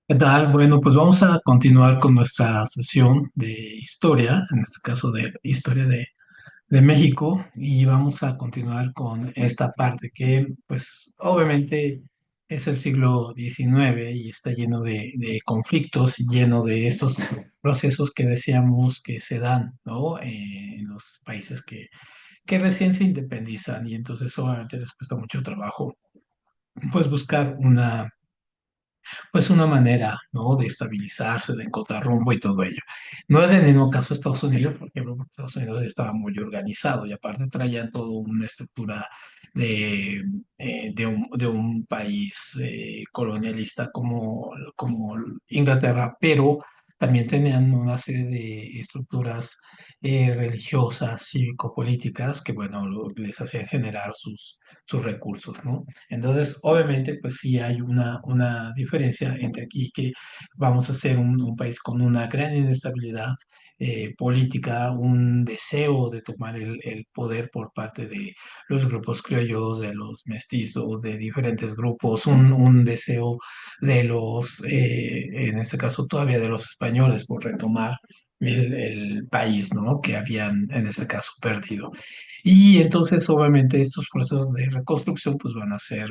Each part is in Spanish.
¿Qué tal? Bueno, pues vamos a continuar con nuestra sesión de historia, en este caso de historia de México, y vamos a continuar con esta parte que, pues, obviamente es el siglo XIX y está lleno de conflictos, y lleno de estos procesos que decíamos que se dan, ¿no? En los países que recién se independizan, y entonces obviamente les cuesta mucho trabajo, pues, buscar una manera, ¿no? De estabilizarse, de encontrar rumbo y todo ello. No es el mismo caso de Estados Unidos, por ejemplo, porque Estados Unidos estaba muy organizado y aparte traían toda una estructura de, de un país colonialista como Inglaterra, pero también tenían una serie de estructuras religiosas, cívico-políticas, que, bueno, les hacían generar sus recursos, ¿no? Entonces, obviamente, pues sí hay una diferencia entre aquí que vamos a ser un país con una gran inestabilidad política, un deseo de tomar el poder por parte de los grupos criollos, de los mestizos, de diferentes grupos, un deseo de en este caso todavía de los españoles por retomar el país, ¿no? Que habían en este caso perdido. Y entonces, obviamente, estos procesos de reconstrucción pues van a hacer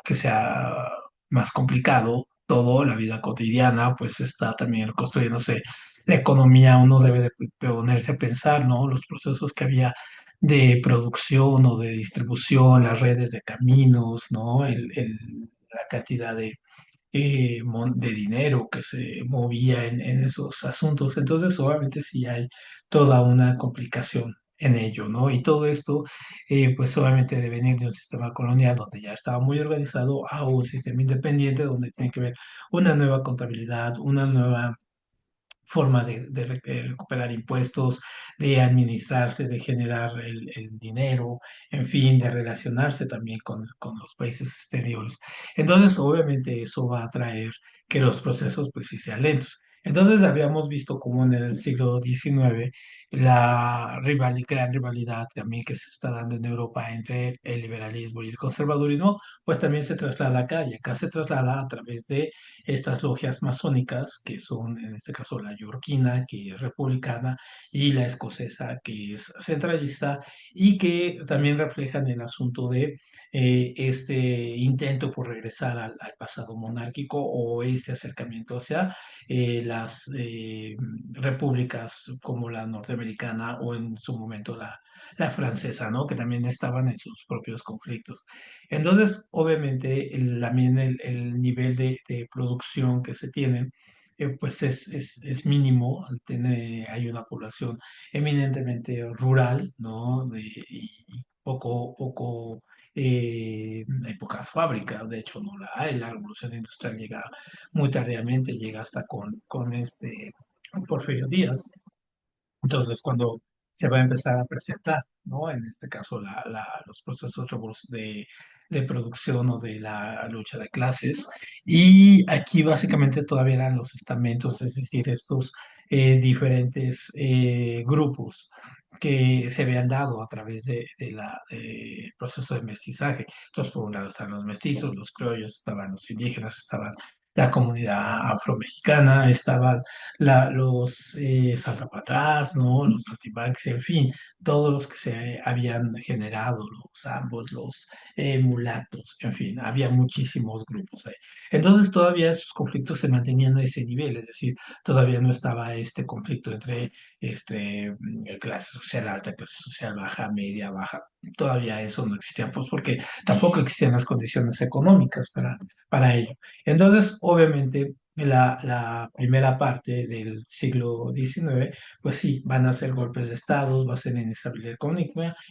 que sea más complicado todo, la vida cotidiana, pues está también construyéndose la economía, uno debe de ponerse a pensar, ¿no? Los procesos que había de producción o de distribución, las redes de caminos, ¿no? La cantidad de dinero que se movía en esos asuntos. Entonces, obviamente sí hay toda una complicación en ello, ¿no? Y todo esto, pues obviamente de venir de un sistema colonial donde ya estaba muy organizado a un sistema independiente donde tiene que ver una nueva contabilidad, una nueva forma de recuperar impuestos, de administrarse, de generar el dinero, en fin, de relacionarse también con los países exteriores. Entonces, obviamente, eso va a traer que los procesos, pues sí sean lentos. Entonces, habíamos visto como en el siglo XIX gran rivalidad también que se está dando en Europa entre el liberalismo y el conservadurismo, pues también se traslada acá, y acá se traslada a través de estas logias masónicas, que son en este caso la yorquina, que es republicana, y la escocesa, que es centralista, y que también reflejan el asunto de este intento por regresar al pasado monárquico, o este acercamiento hacia las repúblicas como la norteamericana o en su momento la francesa, ¿no? Que también estaban en sus propios conflictos. Entonces, obviamente, también el nivel de producción que se tiene, pues es mínimo. Hay una población eminentemente rural, ¿no? Y hay pocas fábricas, de hecho no la hay. La revolución industrial llega muy tardíamente, llega hasta con Porfirio Díaz. Entonces, cuando se va a empezar a presentar, ¿no? En este caso, los procesos de producción o de la lucha de clases. Y aquí básicamente todavía eran los estamentos, es decir, estos diferentes grupos que se habían dado a través del proceso de mestizaje. Entonces, por un lado están los mestizos, los criollos, estaban los indígenas, estaban la comunidad afromexicana, estaban los Satapatrás, ¿no? Los Saltimbanquis, en fin, todos los que se habían generado, los ambos, los mulatos, en fin, había muchísimos grupos ahí. Entonces todavía esos conflictos se mantenían a ese nivel, es decir, todavía no estaba este conflicto entre clase social alta, clase social baja, media, baja. Todavía eso no existía, pues porque tampoco existían las condiciones económicas para ello. Entonces, obviamente, la primera parte del siglo XIX, pues sí, van a ser golpes de Estado, va a ser inestabilidad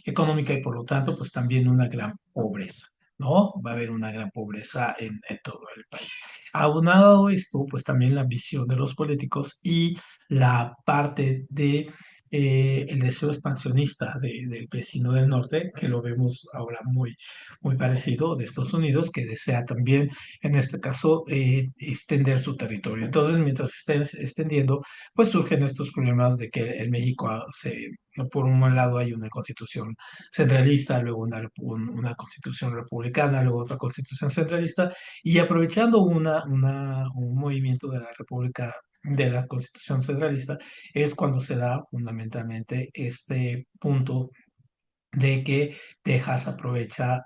económica, y por lo tanto, pues también una gran pobreza, ¿no? Va a haber una gran pobreza en todo el país. Aunado a esto, pues también la visión de los políticos y la parte de el deseo expansionista del vecino del norte, que lo vemos ahora muy parecido de Estados Unidos, que desea también, en este caso, extender su territorio. Entonces, mientras estén extendiendo, pues surgen estos problemas de que en México por un lado hay una constitución centralista, luego una constitución republicana, luego otra constitución centralista, y aprovechando un movimiento de la República, de la constitución centralista, es cuando se da fundamentalmente este punto de que Texas aprovecha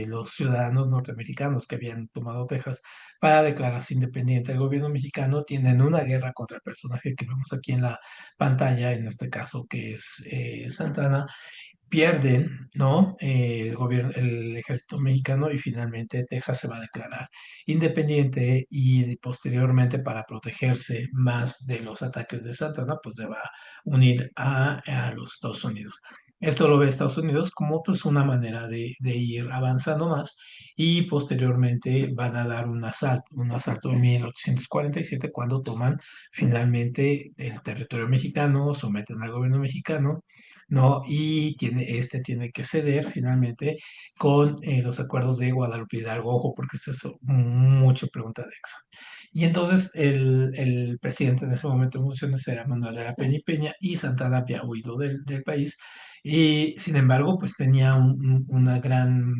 los ciudadanos norteamericanos que habían tomado Texas para declararse independiente del gobierno mexicano, tienen una guerra contra el personaje que vemos aquí en la pantalla, en este caso que es Santana, pierden, ¿no? El gobierno, el ejército mexicano y finalmente Texas se va a declarar independiente y posteriormente para protegerse más de los ataques de Santana, pues se va a unir a los Estados Unidos. Esto lo ve Estados Unidos como pues una manera de ir avanzando más y posteriormente van a dar un asalto en 1847 cuando toman finalmente el territorio mexicano, someten al gobierno mexicano, ¿no? Y tiene que ceder finalmente con los acuerdos de Guadalupe Hidalgo, ojo, porque es eso, mucha pregunta de examen. Y entonces el presidente en ese momento de funciones era Manuel de la Peña y Peña, y Santana había huido del país, y sin embargo, pues tenía una gran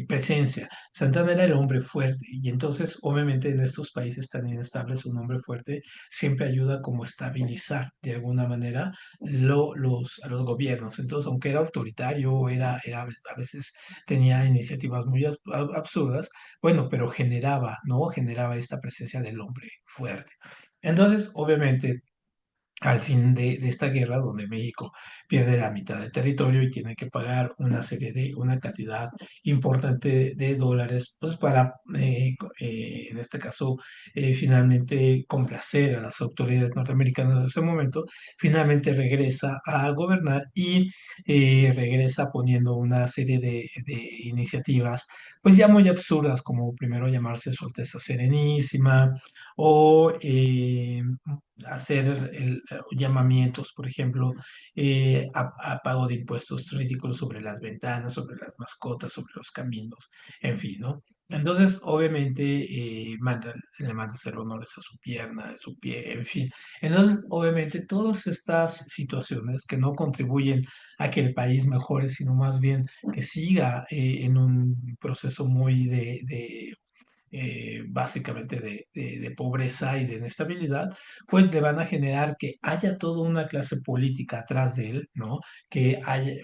presencia. Santana era el hombre fuerte y entonces obviamente en estos países tan inestables un hombre fuerte siempre ayuda como a estabilizar de alguna manera a los gobiernos. Entonces, aunque era autoritario, a veces tenía iniciativas muy absurdas, bueno, pero generaba, ¿no? Generaba esta presencia del hombre fuerte. Entonces, obviamente, al fin de esta guerra, donde México pierde la mitad del territorio y tiene que pagar una cantidad importante de dólares, pues para, en este caso, finalmente complacer a las autoridades norteamericanas de ese momento, finalmente regresa a gobernar y regresa poniendo una serie de iniciativas, pues ya muy absurdas, como primero llamarse Su Alteza Serenísima, o hacer llamamientos, por ejemplo, a pago de impuestos ridículos sobre las ventanas, sobre las mascotas, sobre los caminos, en fin, ¿no? Entonces, obviamente, se le manda a hacer honores a su pierna, a su pie, en fin. Entonces, obviamente, todas estas situaciones que no contribuyen a que el país mejore, sino más bien que siga en un proceso muy básicamente de pobreza y de inestabilidad, pues le van a generar que haya toda una clase política atrás de él, ¿no?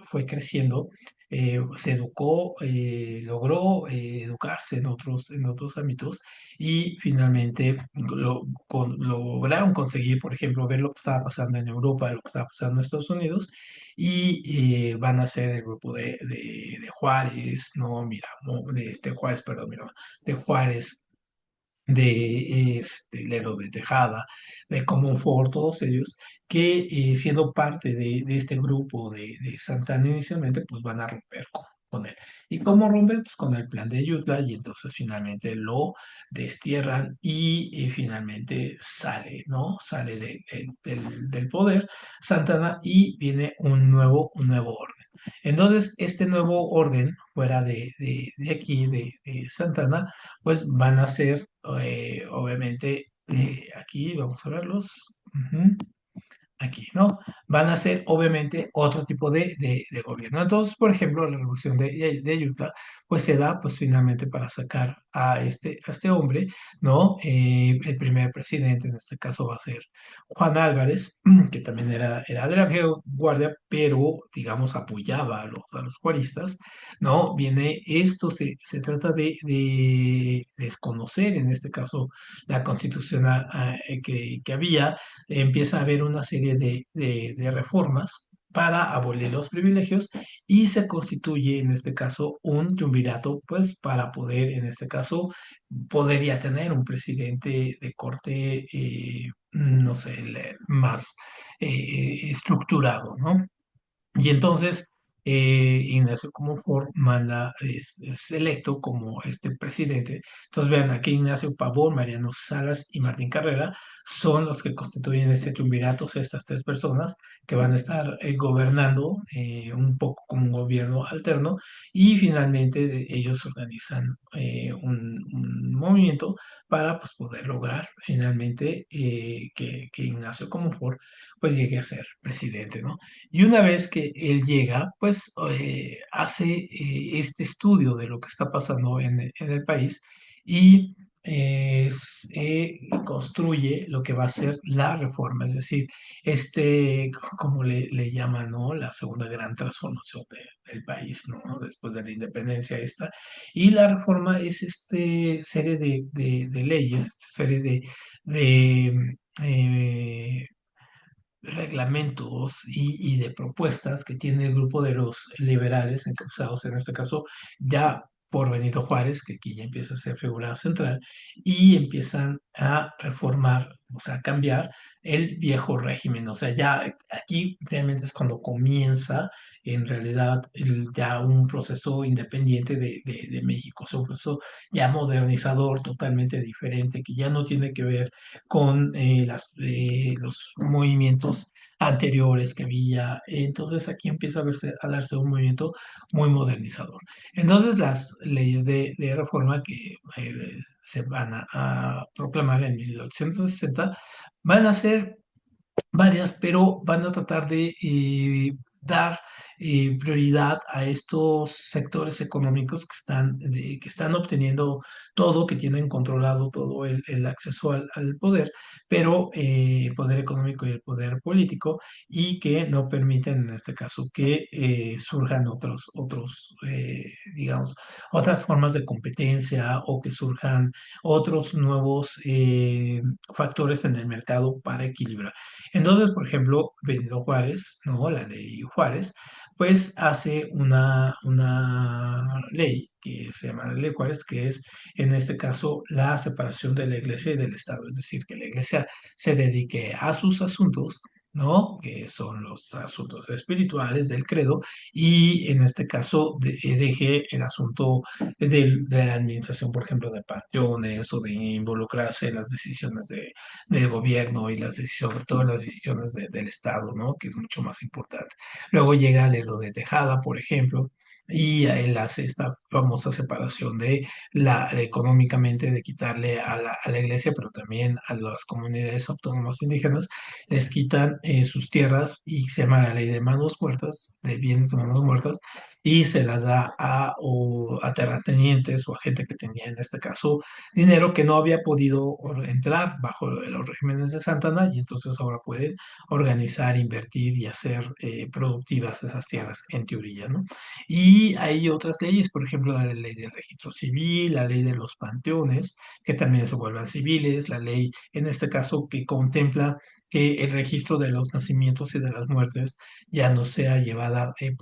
Fue creciendo, se educó, logró educarse en otros ámbitos y finalmente lograron conseguir, por ejemplo, ver lo que estaba pasando en Europa, lo que estaba pasando en Estados Unidos y van a ser el grupo de Juárez, ¿no? Mira, de este Juárez, perdón, mira, de Juárez, de Lero de Tejada, de Comonfort, todos ellos, que siendo parte de este grupo de Santana inicialmente, pues van a romper con él. ¿Y cómo rompen? Pues con el plan de Ayutla y entonces finalmente lo destierran y finalmente sale, ¿no? Sale del poder Santana y viene un nuevo orden. Entonces, este nuevo orden, fuera de aquí, de Santana, pues van a ser, obviamente, aquí vamos a verlos. Ujú, aquí, ¿no? Van a ser obviamente otro tipo de gobierno. Entonces, por ejemplo, la revolución de Ayutla, pues se da pues finalmente para sacar a este hombre, ¿no? El primer presidente en este caso va a ser Juan Álvarez, que también era de la vieja guardia, pero digamos apoyaba a los juaristas, ¿no? Se trata de desconocer en este caso la constitución que había, empieza a haber una serie de reformas para abolir los privilegios y se constituye en este caso un triunvirato, pues para poder, en este caso, podría tener un presidente de corte, no sé, más estructurado, ¿no? Y entonces, Ignacio Comonfort manda, es electo como este presidente. Entonces vean, aquí Ignacio Pavón, Mariano Salas y Martín Carrera son los que constituyen este triunvirato, estas tres personas que van a estar gobernando un poco como un gobierno alterno y finalmente ellos organizan un movimiento para pues, poder lograr finalmente que Ignacio Comonfort pues llegue a ser presidente, ¿no? Y una vez que él llega, pues hace este estudio de lo que está pasando en el país y construye lo que va a ser la reforma, es decir, como le llaman, ¿no? La segunda gran transformación del país, ¿no? Después de la independencia esta. Y la reforma es serie de leyes, esta serie de reglamentos y de propuestas que tiene el grupo de los liberales, encabezados en este caso ya por Benito Juárez, que aquí ya empieza a ser figura central, y empiezan a reformar, o sea, a cambiar el viejo régimen. O sea, ya aquí realmente es cuando comienza en realidad ya un proceso independiente de México, o sea, un proceso ya modernizador, totalmente diferente, que ya no tiene que ver con los movimientos anteriores que había. Entonces aquí empieza a darse un movimiento muy modernizador. Entonces las leyes de reforma que se van a proclamar en 1860 van a ser varias, pero van a tratar de dar prioridad a estos sectores económicos que están obteniendo todo, que tienen controlado todo el acceso al poder, pero el poder económico y el poder político, y que no permiten en este caso que surjan digamos, otras formas de competencia o que surjan otros nuevos factores en el mercado para equilibrar. Entonces, por ejemplo, Benito Juárez, ¿no? La ley Juárez, pues hace una ley que se llama la ley Juárez, que es en este caso la separación de la iglesia y del Estado, es decir, que la iglesia se dedique a sus asuntos, ¿no? Que son los asuntos espirituales del credo, y en este caso deje el asunto de la administración, por ejemplo, de panteones o de involucrarse en las decisiones del gobierno y sobre todo las decisiones del Estado, ¿no? Que es mucho más importante. Luego llega Lelo de Tejada, por ejemplo, y él hace esta famosa separación económicamente, de quitarle a la iglesia, pero también a las comunidades autónomas indígenas, les quitan sus tierras y se llama la ley de manos muertas, de bienes de manos muertas, y se las da a terratenientes o a gente que tenía en este caso dinero que no había podido entrar bajo los regímenes de Santana, y entonces ahora pueden organizar, invertir y hacer productivas esas tierras en teoría, ¿no? Y hay otras leyes, por ejemplo, la ley del registro civil, la ley de los panteones, que también se vuelvan civiles, la ley en este caso que contempla que el registro de los nacimientos y de las muertes ya no sea llevada en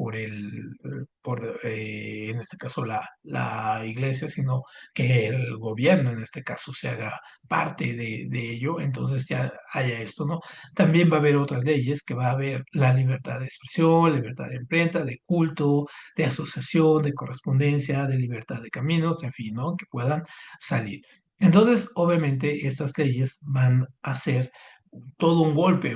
este caso, la iglesia, sino que el gobierno en este caso se haga parte de ello, entonces ya haya esto, ¿no? También va a haber otras leyes, que va a haber la libertad de expresión, libertad de imprenta, de culto, de asociación, de correspondencia, de libertad de caminos, en fin, ¿no? Que puedan salir. Entonces, obviamente, estas leyes van a ser todo un golpe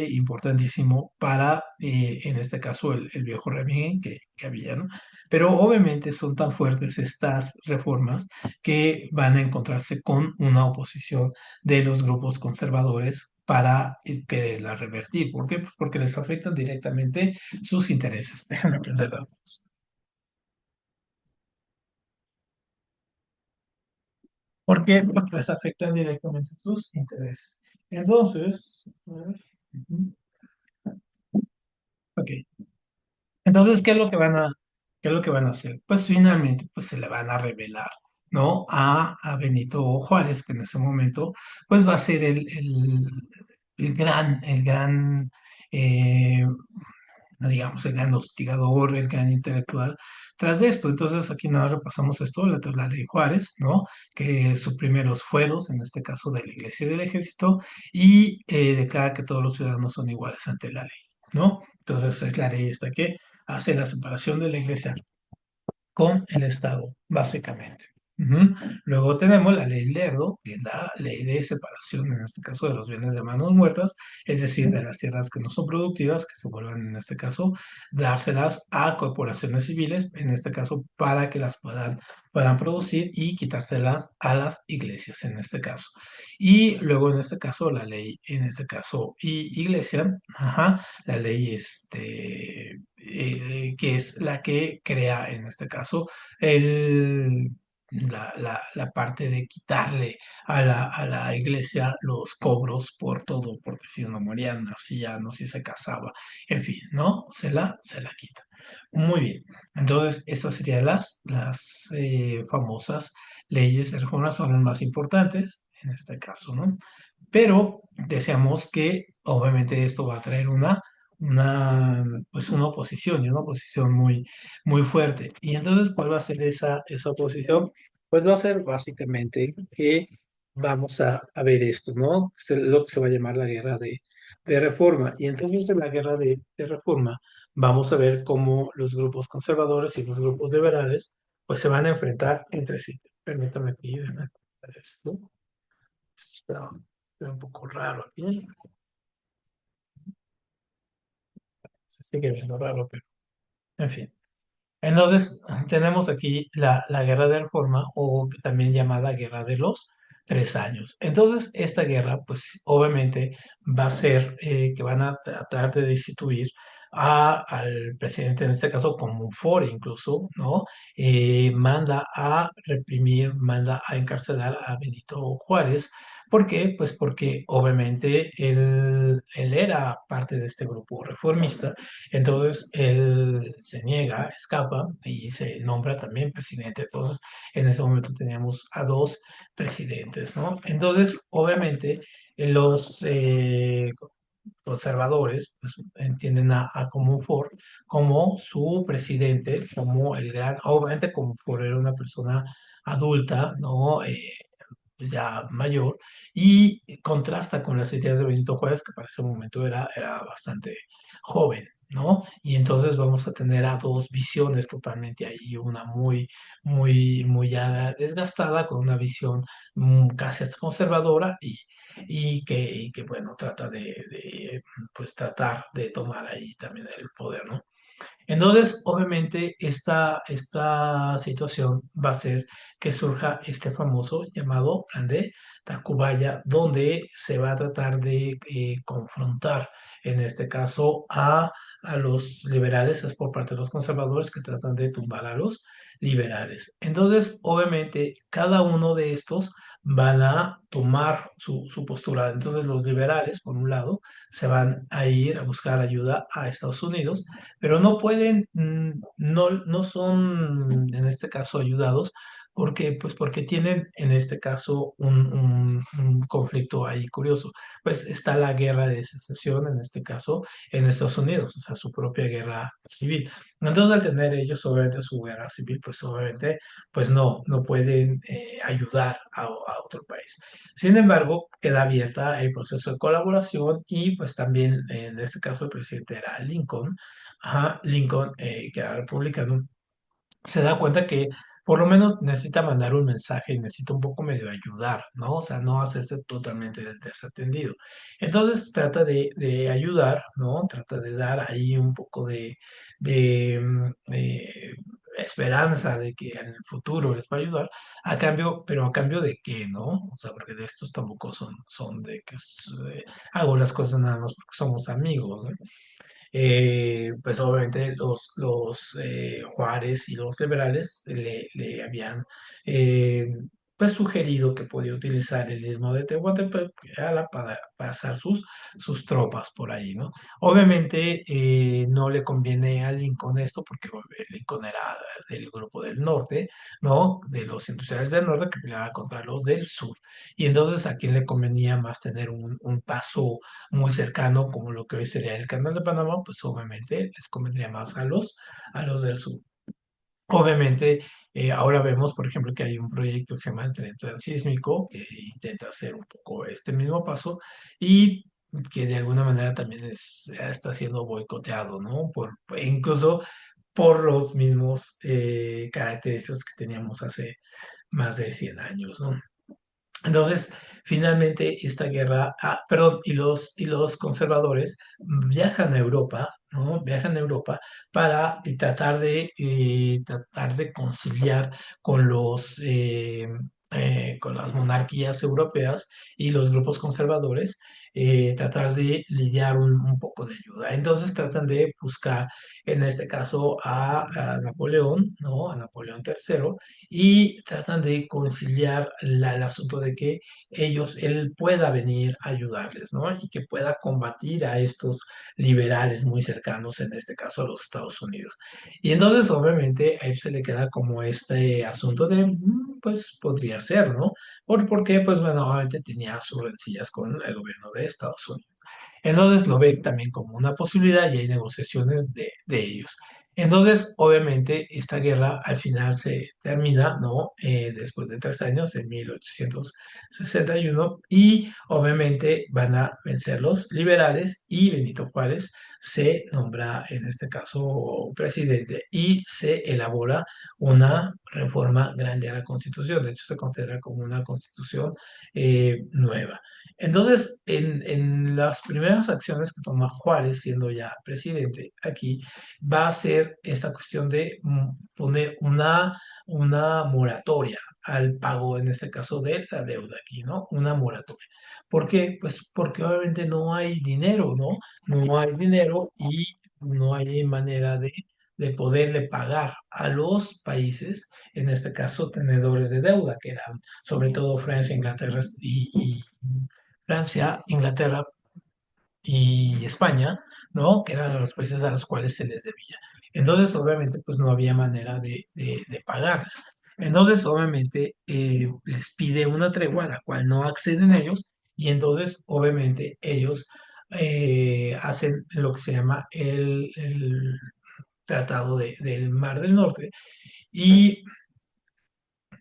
importantísimo para, en este caso, el viejo régimen que había, ¿no? Pero obviamente son tan fuertes estas reformas que van a encontrarse con una oposición de los grupos conservadores para quererla revertir. ¿Por qué? Pues porque les afectan directamente sus intereses. Déjame aprender la voz. ¿Por qué? Porque les afectan directamente sus intereses. Entonces, a ver, ujú, ok. Entonces, qué es lo que van a hacer? Pues finalmente, pues se le van a revelar, ¿no? A Benito Juárez, que en ese momento, pues va a ser el gran, eh, digamos, el gran hostigador, el gran intelectual tras de esto. Entonces, aquí nada más repasamos esto, la ley Juárez, ¿no? Que suprime los fueros, en este caso de la Iglesia y del Ejército, y declara que todos los ciudadanos son iguales ante la ley, ¿no? Entonces, es la ley esta que hace la separación de la iglesia con el Estado, básicamente. Ujú. Luego tenemos la ley Lerdo, que es la ley de separación, en este caso, de los bienes de manos muertas, es decir, de las tierras que no son productivas, que se vuelvan, en este caso, dárselas a corporaciones civiles, en este caso, para que las puedan producir y quitárselas a las iglesias, en este caso. Y luego, en este caso, la ley, en este caso, y iglesia, ajá, la ley que es la que crea, en este caso, el, la parte de quitarle a la iglesia los cobros por todo, porque si no moría, nacía, no si se casaba, en fin, ¿no? Se la quita. Muy bien. Entonces, estas serían las famosas leyes de reforma, son las más importantes en este caso, ¿no? Pero deseamos que obviamente esto va a traer pues una oposición y una oposición muy fuerte. Y entonces, ¿cuál va a ser esa oposición? Pues va a ser básicamente que vamos a ver esto, ¿no? Lo que se va a llamar la guerra de reforma. Y entonces en la guerra de reforma vamos a ver cómo los grupos conservadores y los grupos liberales pues se van a enfrentar entre sí. Permítame aquí, déjame acomodar esto. Está un poco raro aquí. Se sigue viendo raro, pero en fin. Entonces, tenemos aquí la guerra de reforma o también llamada guerra de los 3 años. Entonces, esta guerra, pues obviamente va a ser que van a tratar de destituir al presidente, en este caso como un foro incluso, ¿no? Manda a reprimir, manda a encarcelar a Benito Juárez. ¿Por qué? Pues porque obviamente él era parte de este grupo reformista, entonces él se niega, escapa y se nombra también presidente. Entonces en ese momento teníamos a dos presidentes, ¿no? Entonces, obviamente, los conservadores pues, entienden a Comonfort como su presidente, como el gran, obviamente Comonfort era una persona adulta, ¿no? Ya mayor, y contrasta con las ideas de Benito Juárez, que para ese momento era bastante joven, ¿no? Y entonces vamos a tener a dos visiones totalmente ahí, una muy ya desgastada, con una visión casi hasta conservadora, y que, bueno, trata pues tratar de tomar ahí también el poder, ¿no? Entonces, obviamente, esta situación va a hacer que surja este famoso llamado Plan de Tacubaya, donde se va a tratar de confrontar, en este caso, a los liberales, es por parte de los conservadores que tratan de tumbar a los liberales. Entonces, obviamente, cada uno de estos van a tomar su postura. Entonces, los liberales, por un lado, se van a ir a buscar ayuda a Estados Unidos, pero no pueden, no son en este caso ayudados porque, pues porque tienen en este caso un conflicto ahí curioso. Pues está la guerra de secesión en este caso en Estados Unidos, o sea, su propia guerra civil. Entonces, al tener ellos obviamente su guerra civil, pues obviamente, pues no pueden ayudar a otro país. Sin embargo, queda abierta el proceso de colaboración y pues también en este caso el presidente era Lincoln. Ajá, Lincoln, que era republicano, se da cuenta que por lo menos necesita mandar un mensaje y necesita un poco medio ayudar, ¿no? O sea, no hacerse totalmente desatendido. Entonces trata de ayudar, ¿no? Trata de dar ahí un poco de esperanza de que en el futuro les va a ayudar, pero a cambio de qué, ¿no? O sea, porque de estos tampoco son de que hago las cosas nada más porque somos amigos, ¿no? Pues obviamente los Juárez y los liberales le habían eh, pues sugerido que podía utilizar el istmo de Tehuantepec para pasar sus tropas por ahí, ¿no? Obviamente no le conviene a Lincoln esto porque Lincoln era del grupo del norte, ¿no? De los industriales del norte que peleaba contra los del sur. Y entonces a quién le convenía más tener un paso muy cercano, como lo que hoy sería el Canal de Panamá, pues obviamente les convendría más a los del sur. Obviamente, ahora vemos, por ejemplo, que hay un proyecto que se llama el Tren Transísmico, que intenta hacer un poco este mismo paso, y que de alguna manera también está siendo boicoteado, ¿no? Incluso por los mismos características que teníamos hace más de 100 años, ¿no? Entonces, finalmente, esta guerra, perdón, y los conservadores viajan a Europa, ¿no? Viajan a Europa para tratar de conciliar con con las monarquías europeas y los grupos conservadores, tratar de lidiar un poco de ayuda. Entonces, tratan de buscar, en este caso, a Napoleón, ¿no? A Napoleón III, y tratan de conciliar el asunto de que él pueda venir a ayudarles, ¿no? Y que pueda combatir a estos liberales muy cercanos, en este caso a los Estados Unidos. Y entonces, obviamente, a él se le queda como este asunto de, pues podría ser, ¿no? Porque, pues bueno, obviamente tenía sus rencillas con el gobierno de Estados Unidos. Entonces lo ve también como una posibilidad y hay negociaciones de ellos. Entonces, obviamente, esta guerra al final se termina, ¿no? Después de 3 años, en 1861, y obviamente van a vencer los liberales y Benito Juárez se nombra, en este caso, presidente y se elabora una reforma grande a la Constitución. De hecho, se considera como una Constitución nueva. Entonces, en las primeras acciones que toma Juárez, siendo ya presidente aquí, va a ser esta cuestión de poner una moratoria al pago, en este caso, de la deuda aquí, ¿no? Una moratoria. ¿Por qué? Pues porque obviamente no hay dinero, ¿no? No hay dinero y no hay manera de poderle pagar a los países, en este caso, tenedores de deuda, que eran sobre todo Francia, Inglaterra Francia, Inglaterra y España, ¿no? Que eran los países a los cuales se les debía. Entonces, obviamente, pues no había manera de pagarles. Entonces, obviamente, les pide una tregua a la cual no acceden ellos y entonces, obviamente, ellos hacen lo que se llama el Tratado del Mar del Norte y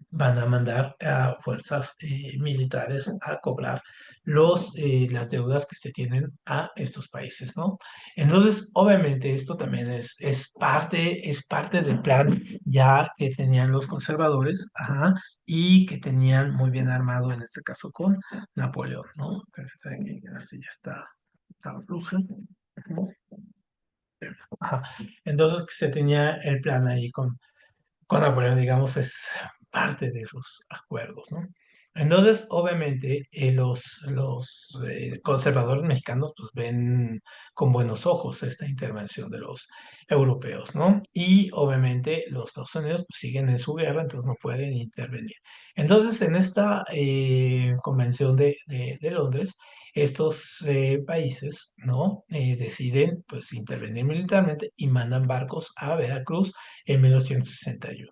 van a mandar a fuerzas militares a cobrar las deudas que se tienen a estos países, ¿no? Entonces, obviamente, esto también es parte del plan ya que tenían los conservadores, ajá, y que tenían muy bien armado, en este caso, con Napoleón, ¿no? Permítame que así ya está fluja. Ajá. Entonces, que se tenía el plan ahí con Napoleón, digamos, es parte de esos acuerdos, ¿no? Entonces, obviamente, los conservadores mexicanos pues ven con buenos ojos esta intervención de los europeos, ¿no? Y obviamente los Estados Unidos pues, siguen en su guerra, entonces no pueden intervenir. Entonces, en esta convención de Londres, estos países, ¿no? Deciden pues intervenir militarmente y mandan barcos a Veracruz en 1861.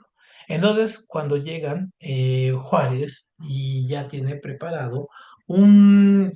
Entonces, cuando llegan, Juárez y ya tiene preparado en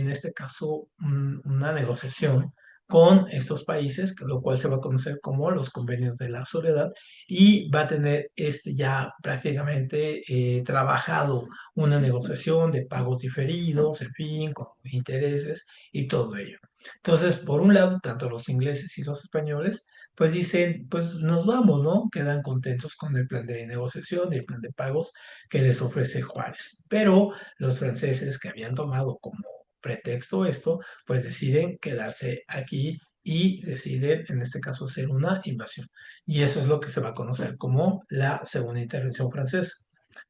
este caso, una negociación con estos países, lo cual se va a conocer como los convenios de la soledad, y va a tener ya prácticamente trabajado una negociación de pagos diferidos, en fin, con intereses y todo ello. Entonces, por un lado, tanto los ingleses y los españoles pues dicen, pues nos vamos, ¿no? Quedan contentos con el plan de negociación y el plan de pagos que les ofrece Juárez. Pero los franceses que habían tomado como pretexto esto, pues deciden quedarse aquí y deciden, en este caso, hacer una invasión. Y eso es lo que se va a conocer como la segunda intervención francesa.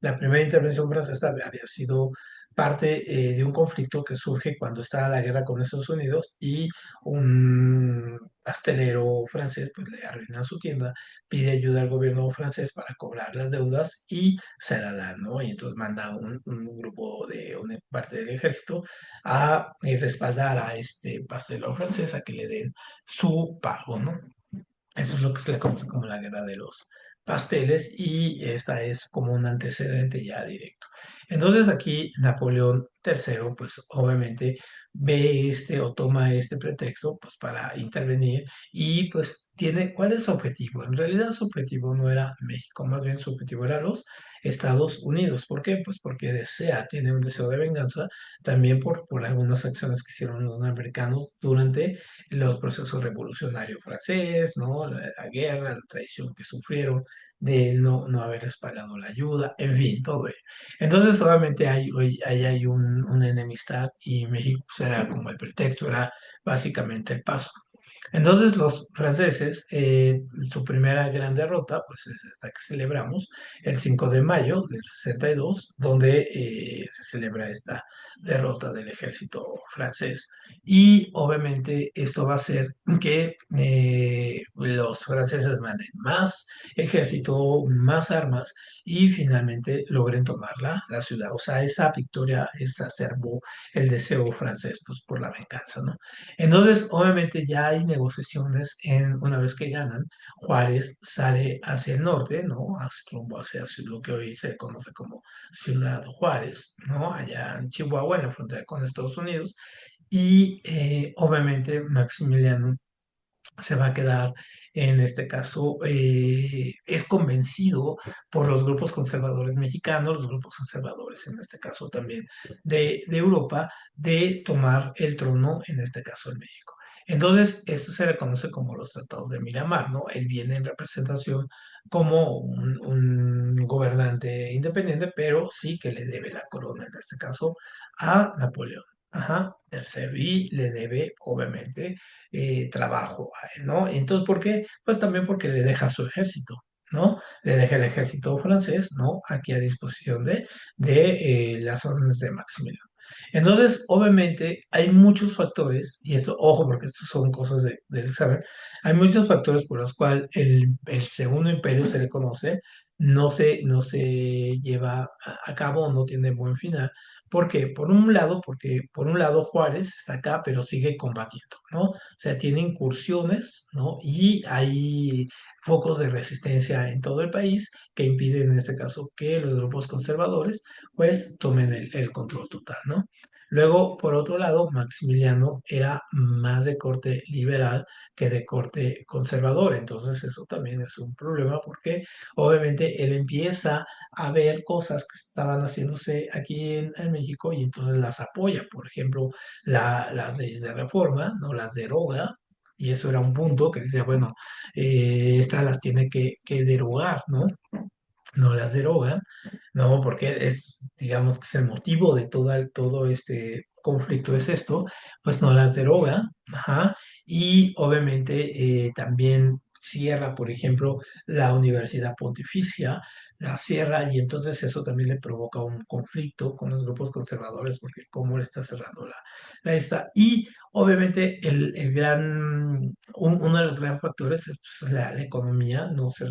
La primera intervención francesa había sido parte de un conflicto que surge cuando estaba la guerra con Estados Unidos y un pastelero francés pues le arruina su tienda, pide ayuda al gobierno francés para cobrar las deudas y se la dan, ¿no? Y entonces manda un grupo de una parte del ejército a respaldar a este pastelero francés a que le den su pago, ¿no? Eso es lo que se le conoce como la guerra de los pasteles y esta es como un antecedente ya directo. Entonces aquí Napoleón III, pues obviamente ve o toma este pretexto pues para intervenir y pues ¿cuál es su objetivo? En realidad su objetivo no era México, más bien su objetivo era los Estados Unidos. ¿Por qué? Pues porque desea, tiene un deseo de venganza también por algunas acciones que hicieron los americanos durante los procesos revolucionarios francés, ¿no? La guerra, la traición que sufrieron de no haberles pagado la ayuda, en fin, todo ello. Entonces, obviamente hay una enemistad y México pues, era como el pretexto, era básicamente el paso. Entonces los franceses, su primera gran derrota, pues es esta que celebramos el 5 de mayo del 62, donde se celebra esta derrota del ejército francés. Y obviamente esto va a hacer que los franceses manden más ejército, más armas y finalmente logren tomar la ciudad. O sea, esa victoria exacerbó el deseo francés pues, por la venganza, ¿no? Entonces, obviamente ya hay negociaciones una vez que ganan, Juárez sale hacia el norte, ¿no? Rumbo hacia lo que hoy se conoce como Ciudad Juárez, ¿no? Allá en Chihuahua, en la frontera con Estados Unidos. Y obviamente Maximiliano se va a quedar, en este caso, es convencido por los grupos conservadores mexicanos, los grupos conservadores, en este caso también de Europa, de tomar el trono, en este caso en México. Entonces, esto se le conoce como los tratados de Miramar, ¿no? Él viene en representación como un gobernante independiente, pero sí que le debe la corona, en este caso, a Napoleón. Ajá, tercero, y le debe, obviamente, trabajo a él, ¿no? Entonces, ¿por qué? Pues también porque le deja su ejército, ¿no? Le deja el ejército francés, ¿no? Aquí a disposición de las órdenes de Maximiliano. Entonces, obviamente, hay muchos factores, y esto, ojo, porque estos son cosas del examen, hay muchos factores por los cuales el Segundo Imperio se le conoce, no se lleva a cabo, no tiene buen final. ¿Por qué? Porque por un lado Juárez está acá, pero sigue combatiendo, ¿no? O sea, tiene incursiones, ¿no? Y hay focos de resistencia en todo el país que impiden, en este caso, que los grupos conservadores, pues, tomen el control total, ¿no? Luego, por otro lado, Maximiliano era más de corte liberal que de corte conservador, entonces eso también es un problema porque obviamente él empieza a ver cosas que estaban haciéndose aquí en México y entonces las apoya. Por ejemplo, las leyes de reforma, no las deroga. Y eso era un punto que decía, bueno, estas las tiene que derogar, ¿no? No las derogan, ¿no? Porque es, digamos que es el motivo de todo este conflicto es esto, pues no las deroga, ajá, y obviamente también cierra, por ejemplo, la Universidad Pontificia, la cierra y entonces eso también le provoca un conflicto con los grupos conservadores porque cómo le está cerrando la esta. Y obviamente uno de los grandes factores es pues, la economía, no se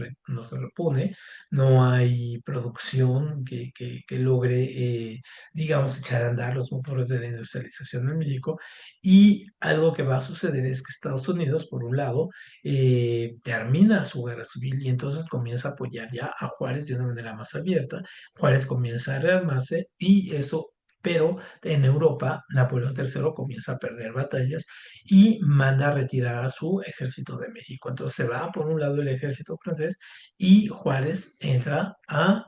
repone, no hay producción que logre, digamos, echar a andar los motores de la industrialización en México. Y algo que va a suceder es que Estados Unidos, por un lado, termina su guerra civil y entonces comienza a apoyar ya a Juárez de una manera más abierta. Juárez comienza a rearmarse y eso... Pero en Europa, Napoleón III comienza a perder batallas y manda a retirar a su ejército de México. Entonces se va por un lado el ejército francés y Juárez entra a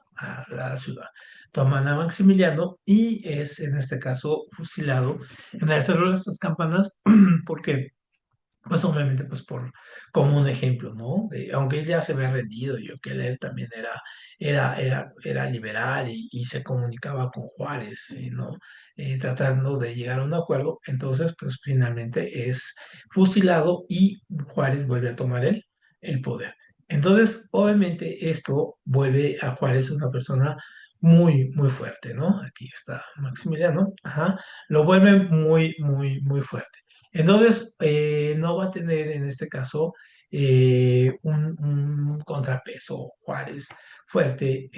la ciudad. Toman a Maximiliano y es en este caso fusilado en el Cerro de estas Campanas porque pues obviamente pues como un ejemplo, ¿no? Aunque él ya se había rendido, yo que él también era liberal y se comunicaba con Juárez, ¿sí? ¿No? Tratando de llegar a un acuerdo, entonces pues finalmente es fusilado y Juárez vuelve a tomar el poder. Entonces, obviamente esto vuelve a Juárez una persona muy, muy fuerte, ¿no? Aquí está Maximiliano, ajá, lo vuelve muy, muy, muy fuerte. Entonces, no va a tener en este caso un contrapeso Juárez fuerte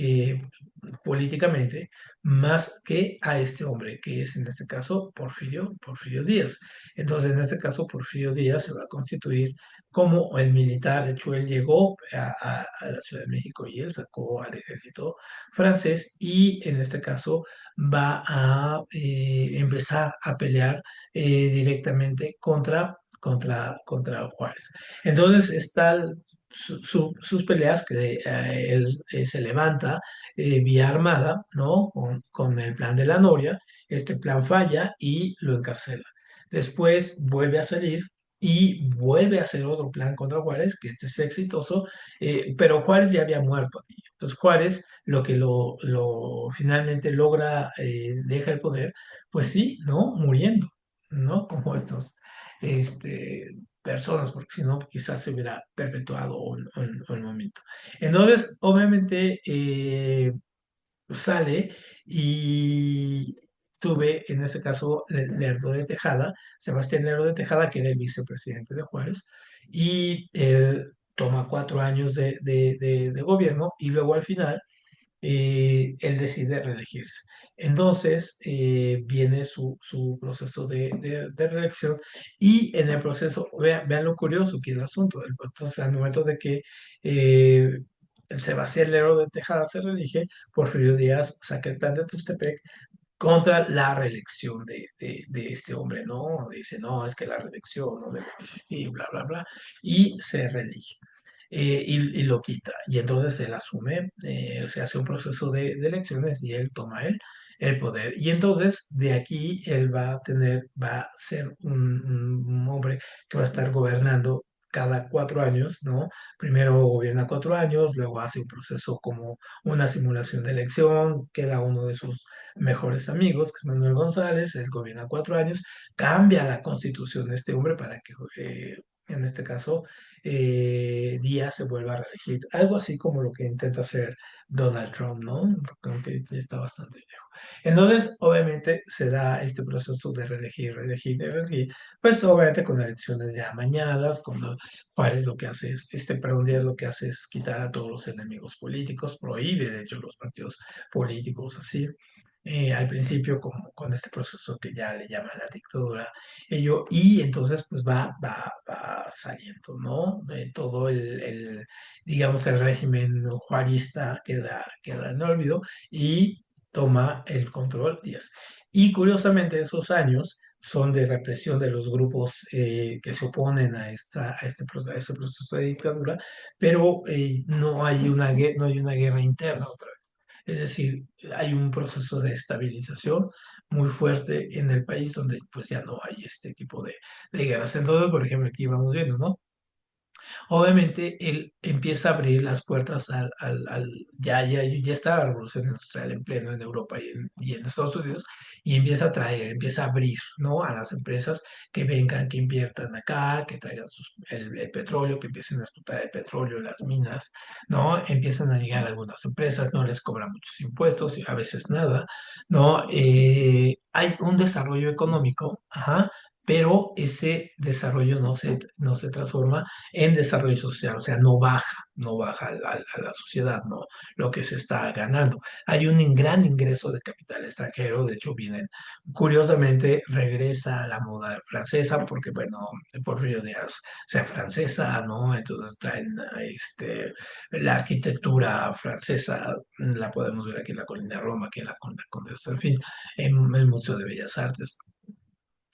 políticamente, más que a este hombre, que es en este caso Porfirio Díaz. Entonces, en este caso, Porfirio Díaz se va a constituir como el militar. De hecho, él llegó a la Ciudad de México y él sacó al ejército francés y en este caso va a empezar a pelear directamente contra Juárez. Entonces está sus peleas, que él se levanta vía armada, ¿no? Con el plan de la Noria, este plan falla y lo encarcela. Después vuelve a salir y vuelve a hacer otro plan contra Juárez, que este es exitoso, pero Juárez ya había muerto aquí. Entonces Juárez lo que lo finalmente logra, deja el poder, pues sí, ¿no? Muriendo, ¿no? Como estos, este, personas, porque si no, quizás se hubiera perpetuado un momento. Entonces, obviamente, sale y tuve, en ese caso, Lerdo de Tejada, Sebastián Lerdo de Tejada, que era el vicepresidente de Juárez, y él toma 4 años de gobierno y luego al final él decide reelegirse. Entonces viene su proceso de reelección y en el proceso, vean lo curioso que es el asunto. Entonces, al momento de que eh, el Sebastián Lerdo de Tejada se reelige, Porfirio Díaz saca el plan de Tustepec contra la reelección de este hombre, ¿no? Dice, no, es que la reelección no debe existir, bla, bla, bla, y se reelige. Y lo quita. Y entonces él asume, se hace un proceso de elecciones y él toma el poder. Y entonces de aquí él va a ser un hombre que va a estar gobernando cada 4 años, ¿no? Primero gobierna 4 años, luego hace un proceso como una simulación de elección, queda uno de sus mejores amigos, que es Manuel González, él gobierna 4 años, cambia la constitución de este hombre para que, en este caso, Díaz se vuelva a reelegir. Algo así como lo que intenta hacer Donald Trump, ¿no? Aunque ya está bastante viejo. Entonces, obviamente, se da este proceso de reelegir, reelegir, reelegir, pues obviamente con elecciones ya amañadas, cuando Juárez lo que hace es, perdón, Díaz lo que hace es quitar a todos los enemigos políticos, prohíbe de hecho los partidos políticos así. Al principio como con este proceso que ya le llaman la dictadura, y entonces pues va saliendo, ¿no? Todo digamos, el régimen juarista queda en olvido y toma el control Díaz. Y curiosamente esos años son de represión de los grupos que se oponen a este proceso de dictadura, pero no hay una guerra interna otra vez. Es decir, hay un proceso de estabilización muy fuerte en el país donde pues ya no hay este tipo de guerras. Entonces, por ejemplo, aquí vamos viendo, ¿no? Obviamente él empieza a abrir las puertas ya está la revolución industrial en pleno en Europa y en Estados Unidos, y empieza a traer, empieza a abrir, ¿no? A las empresas que vengan, que inviertan acá, que traigan el petróleo, que empiecen a explotar el petróleo, las minas, ¿no? Empiezan a llegar algunas empresas, no les cobran muchos impuestos y a veces nada, ¿no? Hay un desarrollo económico, ajá, pero ese desarrollo no se transforma en desarrollo social, o sea, no baja a la sociedad, ¿no? Lo que se está ganando. Hay un gran ingreso de capital extranjero, de hecho, curiosamente, regresa a la moda francesa, porque, bueno, Porfirio Díaz sea francesa, ¿no? Entonces traen, la arquitectura francesa, la podemos ver aquí en la Colina de Roma, aquí en la Condesa, en fin, en el Museo de Bellas Artes.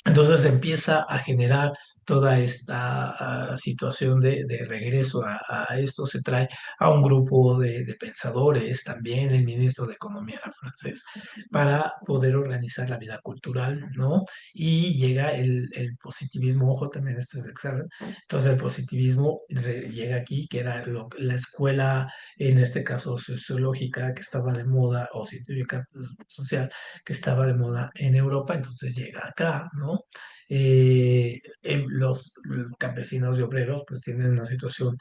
Entonces empieza a generar toda esta situación de regreso a esto. Se trae a un grupo de pensadores, también el ministro de Economía era francés, para poder organizar la vida cultural, ¿no? Y llega el positivismo, ojo, también este es el examen. Entonces el positivismo llega aquí, que era la escuela, en este caso sociológica, que estaba de moda, o científica social, que estaba de moda en Europa, entonces llega acá, ¿no? Los campesinos y obreros pues tienen una situación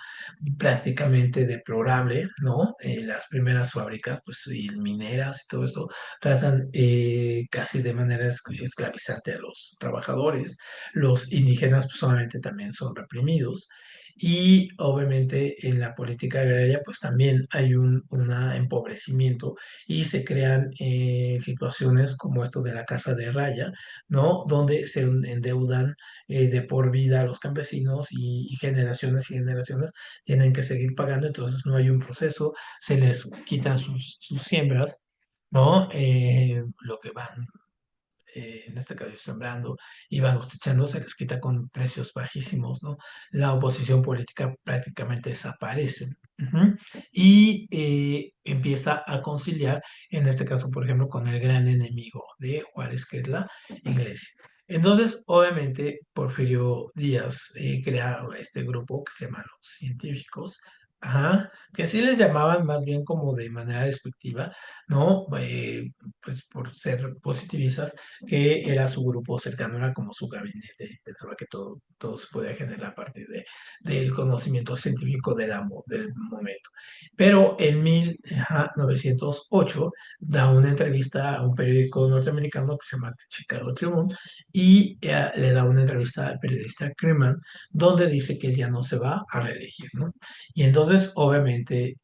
prácticamente deplorable, ¿no? Las primeras fábricas, pues, y mineras y todo eso, tratan casi de manera esclavizante a los trabajadores. Los indígenas, pues, solamente también son reprimidos. Y obviamente en la política agraria, pues también hay un empobrecimiento y se crean situaciones como esto de la casa de raya, ¿no? Donde se endeudan de por vida a los campesinos y generaciones y generaciones tienen que seguir pagando, entonces no hay un proceso, se les quitan sus siembras, ¿no? Lo que van en este caso sembrando, iban cosechando, se les quita con precios bajísimos, ¿no? La oposición política prácticamente desaparece. Ujú. Y empieza a conciliar, en este caso, por ejemplo, con el gran enemigo de Juárez, que es la iglesia. Entonces, obviamente, Porfirio Díaz crea este grupo que se llama los científicos, ajá, que sí les llamaban más bien como de manera despectiva, ¿no? Pues por ser positivistas, que era su grupo cercano, era como su gabinete, y pensaba que todo se podía generar a partir del conocimiento científico del momento. Pero en 1908 da una entrevista a un periódico norteamericano que se llama Chicago Tribune y le da una entrevista al periodista Kremer donde dice que él ya no se va a reelegir, ¿no? Y entonces, obviamente,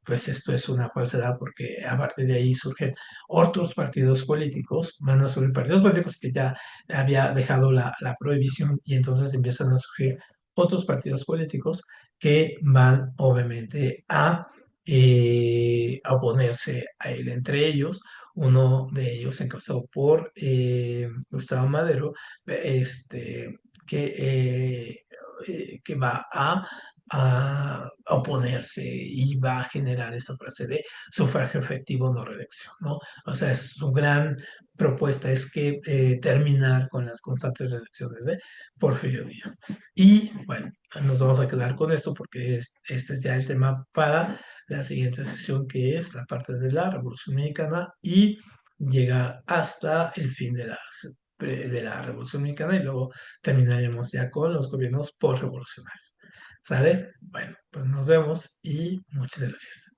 pues esto es una falsedad porque a partir de ahí surgen otros partidos políticos, van a surgir partidos políticos que ya había dejado la prohibición y entonces empiezan a surgir otros partidos políticos que van obviamente a oponerse a él. Entre ellos, uno de ellos encabezado por Gustavo Madero, este, que, que va a oponerse y va a generar esta frase de sufragio efectivo, no reelección, ¿no? O sea, su gran propuesta es que terminar con las constantes reelecciones de Porfirio Díaz. Y bueno, nos vamos a quedar con esto porque este es ya el tema para la siguiente sesión, que es la parte de la Revolución Mexicana y llegar hasta el fin de la Revolución Mexicana y luego terminaremos ya con los gobiernos postrevolucionarios. ¿Sale? Bueno, pues nos vemos y muchas gracias.